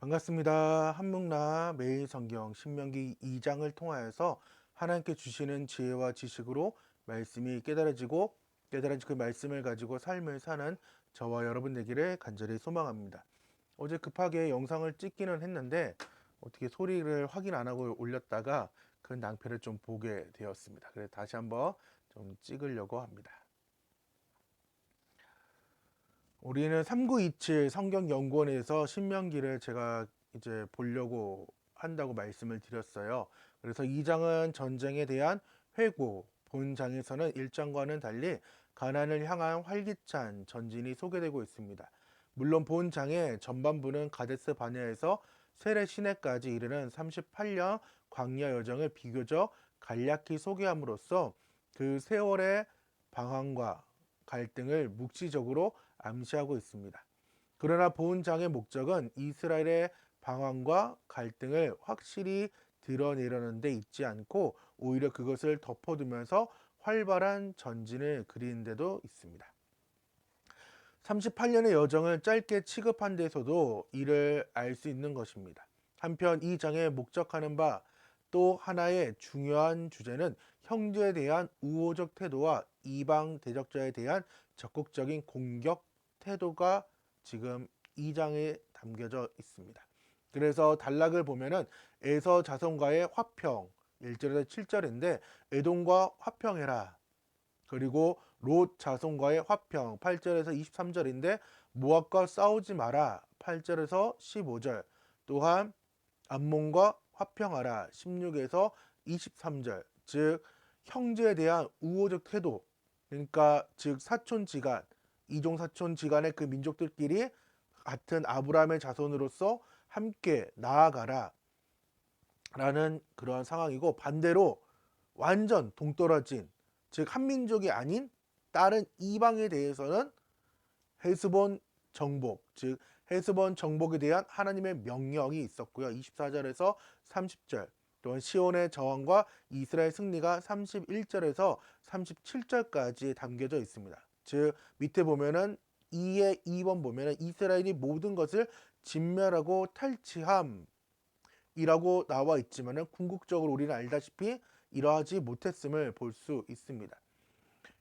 반갑습니다. 한묵나 매일 성경 신명기 2장을 통하여서 하나님께 주시는 지혜와 지식으로 말씀이 깨달아지고 깨달아진 그 말씀을 가지고 삶을 사는 저와 여러분 되기를 간절히 소망합니다. 어제 급하게 영상을 찍기는 했는데 어떻게 소리를 확인 안 하고 올렸다가 그 낭패를 좀 보게 되었습니다. 그래서 다시 한번 좀 찍으려고 합니다. 우리는 3927 성경연구원에서 신명기를 제가 이제 보려고 한다고 말씀을 드렸어요. 그래서 2장은 전쟁에 대한 회고, 본장에서는 1장과는 달리 가나안을 향한 활기찬 전진이 소개되고 있습니다. 물론 본장의 전반부는 가데스 바네아에서 세례 시내까지 이르는 38년 광야 여정을 비교적 간략히 소개함으로써 그 세월의 방황과 갈등을 묵시적으로 암시하고 있습니다. 그러나 본장의 목적은 이스라엘의 방황과 갈등을 확실히 드러내려는 데 있지 않고 오히려 그것을 덮어두면서 활발한 전진을 그리는 데도 있습니다. 38년의 여정을 짧게 취급한 데서도 이를 알 수 있는 것입니다. 한편 이 장에 목적하는 바 또 하나의 중요한 주제는 형제에 대한 우호적 태도와 이방 대적자에 대한 적극적인 공격 태도가 지금 이 장에 담겨져 있습니다. 그래서 단락을 보면은 에서 자손과의 화평 1절에서 7절인데 에돔과 화평해라. 그리고 롯 자손과의 화평 8절에서 23절인데 모압과 싸우지 마라 8절에서 15절. 또한 암몬과 화평하라 16에서 23절. 즉 형제에 대한 우호적 태도, 그러니까 즉 사촌지간, 이종사촌지간의 그 민족들끼리 같은 아브라함의 자손으로서 함께 나아가라 라는 그러한 상황이고, 반대로 완전 동떨어진, 즉 한민족이 아닌 다른 이방에 대해서는 헤스본 정복, 즉 헤스본 정복에 대한 하나님의 명령이 있었고요. 24절에서 30절. 또한 시온의 저항과 이스라엘 승리가 31절에서 37절까지 담겨져 있습니다. 즉 밑에 보면은 2의 2번 보면은 이스라엘이 모든 것을 진멸하고 탈취함이라고 나와 있지만은 궁극적으로 우리는 알다시피 이러하지 못했음을 볼 수 있습니다.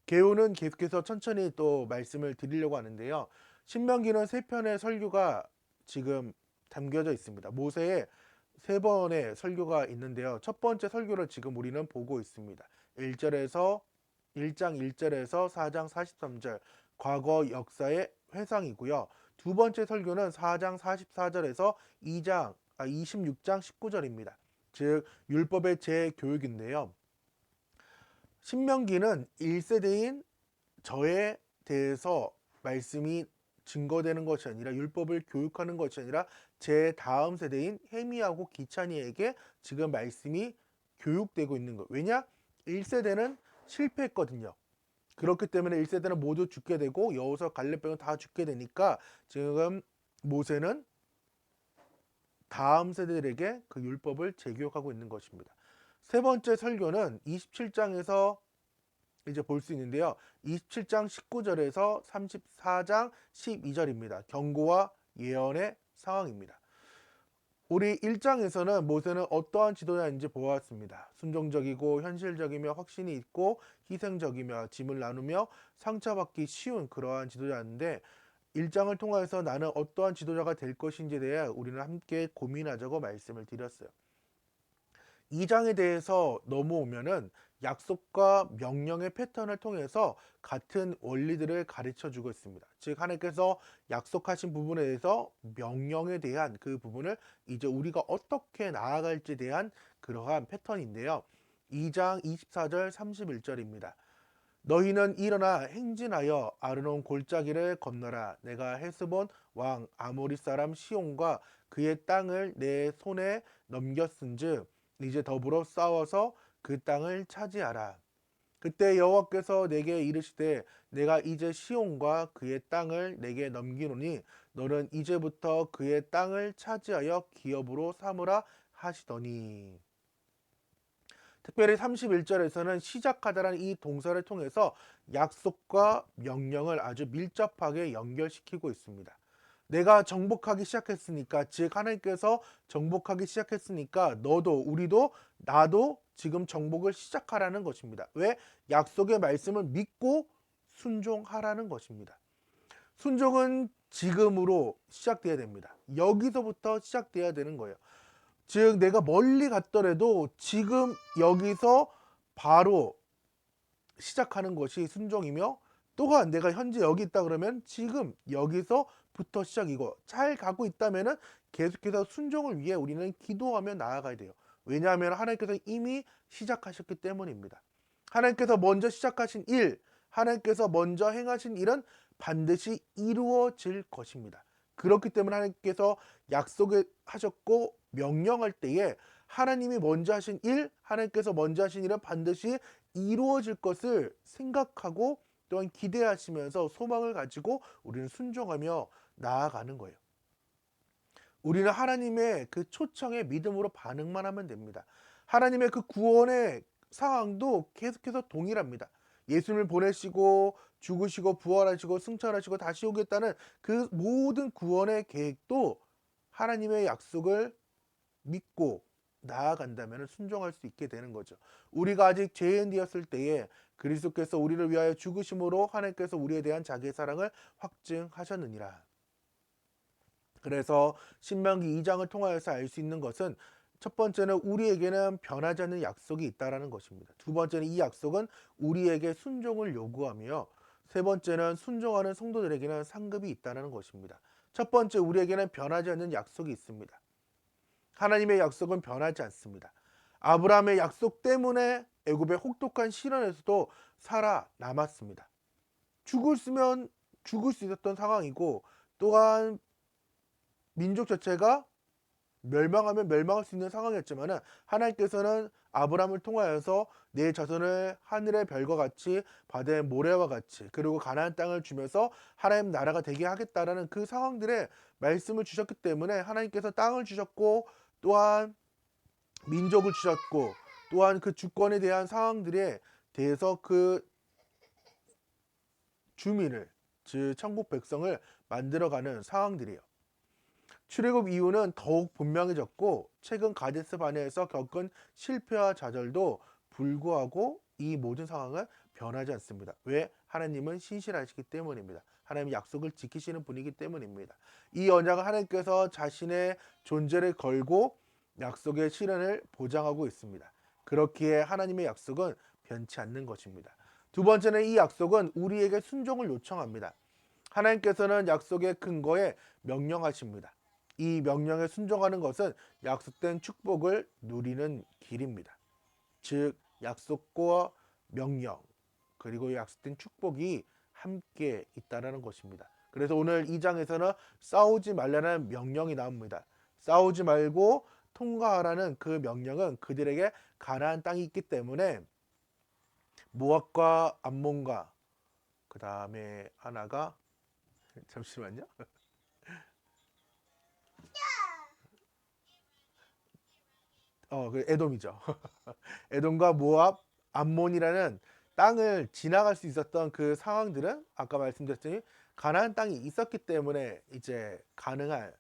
개요는 계속해서 천천히 또 말씀을 드리려고 하는데요. 신명기는 세 편의 설교가 지금 담겨져 있습니다. 모세의 세 번의 설교가 있는데요. 첫 번째 설교를 지금 우리는 보고 있습니다. 1절에서 1장 1절에서 4장 43절 과거 역사의 회상이고요. 두 번째 설교는 4장 44절에서 26장 19절입니다. 즉 율법의 재교육인데요. 신명기는 1세대인 저에 대해서 말씀이 증거되는 것이 아니라 율법을 교육하는 것이 아니라 제 다음 세대인 해미하고 기찬이에게 지금 말씀이 교육되고 있는 것. 왜냐? 1세대는 실패했거든요. 그렇기 때문에 1세대는 모두 죽게 되고 여호수아 갈렙병은 다 죽게 되니까 지금 모세는 다음 세대들에게 그 율법을 재교육하고 있는 것입니다. 세 번째 설교는 27장에서 이제 볼 수 있는데요. 27장 19절에서 34장 12절입니다. 경고와 예언의 상황입니다. 우리 1장에서는 모세는 어떠한 지도자인지 보았습니다. 순종적이고 현실적이며 확신이 있고 희생적이며 짐을 나누며 상처받기 쉬운 그러한 지도자인데, 1장을 통해서 나는 어떠한 지도자가 될 것인지에 대해 우리는 함께 고민하자고 말씀을 드렸어요. 2장에 대해서 넘어오면은 약속과 명령의 패턴을 통해서 같은 원리들을 가르쳐 주고 있습니다. 즉 하나님께서 약속하신 부분에 대해서 명령에 대한 그 부분을 이제 우리가 어떻게 나아갈지에 대한 그러한 패턴인데요. 2장 24절 31절입니다. 너희는 일어나 행진하여 아르논 골짜기를 건너라. 내가 헤스본 왕 아모리 사람 시온과 그의 땅을 내 손에 넘겼은즉 이제 더불어 싸워서 그 땅을 차지하라. 그때 여호와께서 내게 이르시되 내가 이제 시온과 그의 땅을 내게 넘기노니 너는 이제부터 그의 땅을 차지하여 기업으로 삼으라 하시더니. 특별히 31절에서는 시작하다라는 이 동사를 통해서 약속과 명령을 아주 밀접하게 연결시키고 있습니다. 내가 정복하기 시작했으니까, 즉 하나님께서 정복하기 시작했으니까 너도 우리도 나도 지금 정복을 시작하라는 것입니다. 왜? 약속의 말씀을 믿고 순종하라는 것입니다. 순종은 지금으로 시작돼야 됩니다. 여기서부터 시작돼야 되는 거예요. 즉 내가 멀리 갔더라도 지금 여기서 바로 시작하는 것이 순종이며, 또한 내가 현재 여기 있다 그러면 지금 여기서부터 시작이고, 잘 가고 있다면은 계속해서 순종을 위해 우리는 기도하며 나아가야 돼요. 왜냐하면 하나님께서 이미 시작하셨기 때문입니다. 하나님께서 먼저 시작하신 일, 하나님께서 먼저 행하신 일은 반드시 이루어질 것입니다. 그렇기 때문에 하나님께서 약속을 하셨고 명령할 때에 하나님이 먼저 하신 일, 하나님께서 먼저 하신 일은 반드시 이루어질 것을 생각하고 또한 기대하시면서 소망을 가지고 우리는 순종하며 나아가는 거예요. 우리는 하나님의 그 초청에 믿음으로 반응만 하면 됩니다. 하나님의 그 구원의 상황도 계속해서 동일합니다. 예수님을 보내시고 죽으시고 부활하시고 승천하시고 다시 오겠다는 그 모든 구원의 계획도 하나님의 약속을 믿고 나아간다면 순종할 수 있게 되는 거죠. 우리가 아직 죄인 되었을 때에 그리스도께서 우리를 위하여 죽으심으로 하나님께서 우리에 대한 자기의 사랑을 확증하셨느니라. 그래서 신명기 2장을 통하여서 알 수 있는 것은, 첫 번째는 우리에게는 변하지 않는 약속이 있다라는 것입니다. 두 번째는 이 약속은 우리에게 순종을 요구하며, 세 번째는 순종하는 성도들에게는 상급이 있다는 것입니다. 첫 번째, 우리에게는 변하지 않는 약속이 있습니다. 하나님의 약속은 변하지 않습니다. 아브라함의 약속 때문에 애굽의 혹독한 시련에서도 살아남았습니다. 죽을 수 있었던 상황이고, 또한 민족 자체가 멸망하면 멸망할 수 있는 상황이었지만 하나님께서는 아브라함을 통하여서 내 자손을 하늘의 별과 같이 바다의 모래와 같이 그리고 가나안 땅을 주면서 하나님 나라가 되게 하겠다라는 그 상황들의 말씀을 주셨기 때문에 하나님께서 땅을 주셨고 또한 민족을 주셨고 또한 그 주권에 대한 상황들에 대해서 그 주민을, 즉 천국 백성을 만들어가는 상황들이에요. 출애굽 이후는 더욱 분명해졌고 최근 가데스 바네에서 겪은 실패와 좌절도 불구하고 이 모든 상황은 변하지 않습니다. 왜? 하나님은 신실하시기 때문입니다. 하나님의 약속을 지키시는 분이기 때문입니다. 이 언약은 하나님께서 자신의 존재를 걸고 약속의 실현을 보장하고 있습니다. 그렇기에 하나님의 약속은 변치 않는 것입니다. 두 번째는 이 약속은 우리에게 순종을 요청합니다. 하나님께서는 약속의 근거에 명령하십니다. 이 명령에 순종하는 것은 약속된 축복을 누리는 길입니다. 즉 약속과 명령 그리고 약속된 축복이 함께 있다는 것입니다. 그래서 오늘 2장에서는 싸우지 말라는 명령이 나옵니다. 싸우지 말고 통과하라는 그 명령은 그들에게 가나안 땅이 있기 때문에 모압과 암몬과 그 다음에 하나가 잠시만요. 그 에돔이죠. 에돔과 모압, 암몬이라는 땅을 지나갈 수 있었던 그 상황들은 아까 말씀드렸더니 가나안 땅이 있었기 때문에 이제 가능한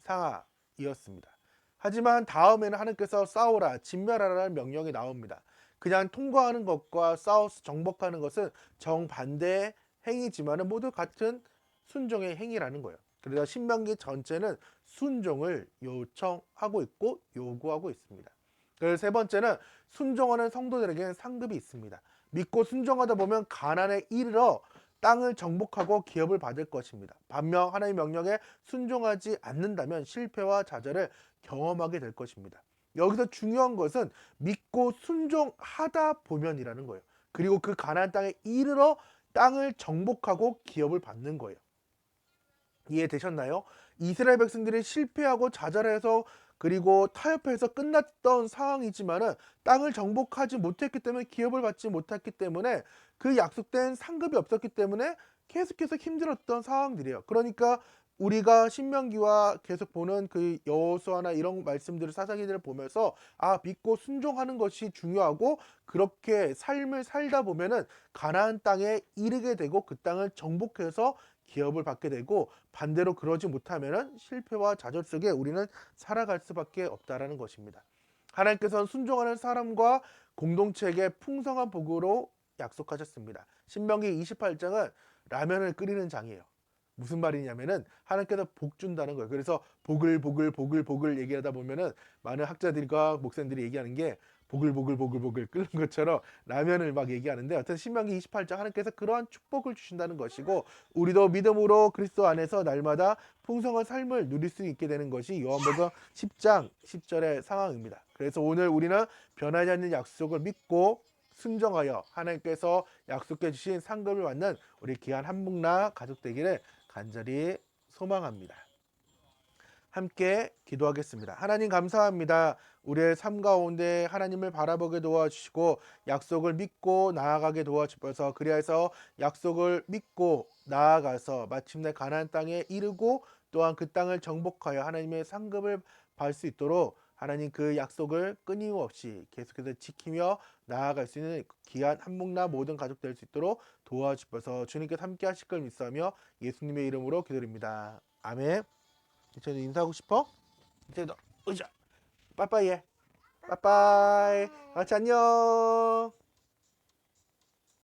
상황이었습니다. 하지만 다음에는 하나님께서 싸우라, 진멸하라는 명령이 나옵니다. 그냥 통과하는 것과 싸워서 정복하는 것은 정반대의 행위지만 모두 같은 순종의 행위라는 거예요. 그래서 신명기 전체는 순종을 요청하고 있고 요구하고 있습니다. 그리고 세 번째는 순종하는 성도들에게는 상급이 있습니다. 믿고 순종하다 보면 가나안에 이르러 땅을 정복하고 기업을 받을 것입니다. 반면 하나님의 명령에 순종하지 않는다면 실패와 좌절을 경험하게 될 것입니다. 여기서 중요한 것은 믿고 순종하다 보면이라는 거예요. 그리고 그 가나안 땅에 이르러 땅을 정복하고 기업을 받는 거예요. 이해되셨나요? 이스라엘 백성들이 실패하고 좌절해서 그리고 타협해서 끝났던 상황이지만은 땅을 정복하지 못했기 때문에 기업을 받지 못했기 때문에 그 약속된 상급이 없었기 때문에 계속해서 힘들었던 상황들이에요. 그러니까 우리가 신명기와 계속 보는 그 여호수아나 이런 말씀들을 사사기들을 보면서 믿고 순종하는 것이 중요하고 그렇게 삶을 살다 보면은 가나안 땅에 이르게 되고 그 땅을 정복해서 기업을 받게 되고, 반대로 그러지 못하면은 실패와 좌절 속에 우리는 살아갈 수밖에 없다라는 것입니다. 하나님께서는 순종하는 사람과 공동체에게 풍성한 복으로 약속하셨습니다. 신명기 28장은 라면을 끓이는 장이에요. 무슨 말이냐면은 하나님께서 복 준다는 거예요. 그래서 복을 얘기하다 보면은 많은 학자들과 목사님들이 얘기하는 게 복을 끓는 것처럼 라면을 막 얘기하는데, 어떤 신명기 28장 하나님께서 그러한 축복을 주신다는 것이고, 우리도 믿음으로 그리스도 안에서 날마다 풍성한 삶을 누릴 수 있게 되는 것이 요한복음 10장 10절의 상황입니다. 그래서 오늘 우리는 변하지 않는 약속을 믿고 순종하여 하나님께서 약속해 주신 상급을 받는 우리 귀한 한묵나 가족 되기를 간절히 소망합니다. 함께 기도하겠습니다. 하나님 감사합니다. 우리의 삶 가운데 하나님을 바라보게 도와주시고 약속을 믿고 나아가게 도와주셔서, 그리하여서 약속을 믿고 나아가서 마침내 가나안 땅에 이르고 또한 그 땅을 정복하여 하나님의 상급을 받을 수 있도록 하나님 그 약속을 끊임없이 계속해서 지키며 나아갈 수 있는 귀한 한목나 모든 가족 될 수 있도록 도와주셔서 주님께서 함께 하실 걸 믿사며 예수님의 이름으로 기도드립니다. 아멘. 이천이 인사하고 싶어? 이천이도 으쌰 빠빠이 해. 빠빠이. 같이 안녕.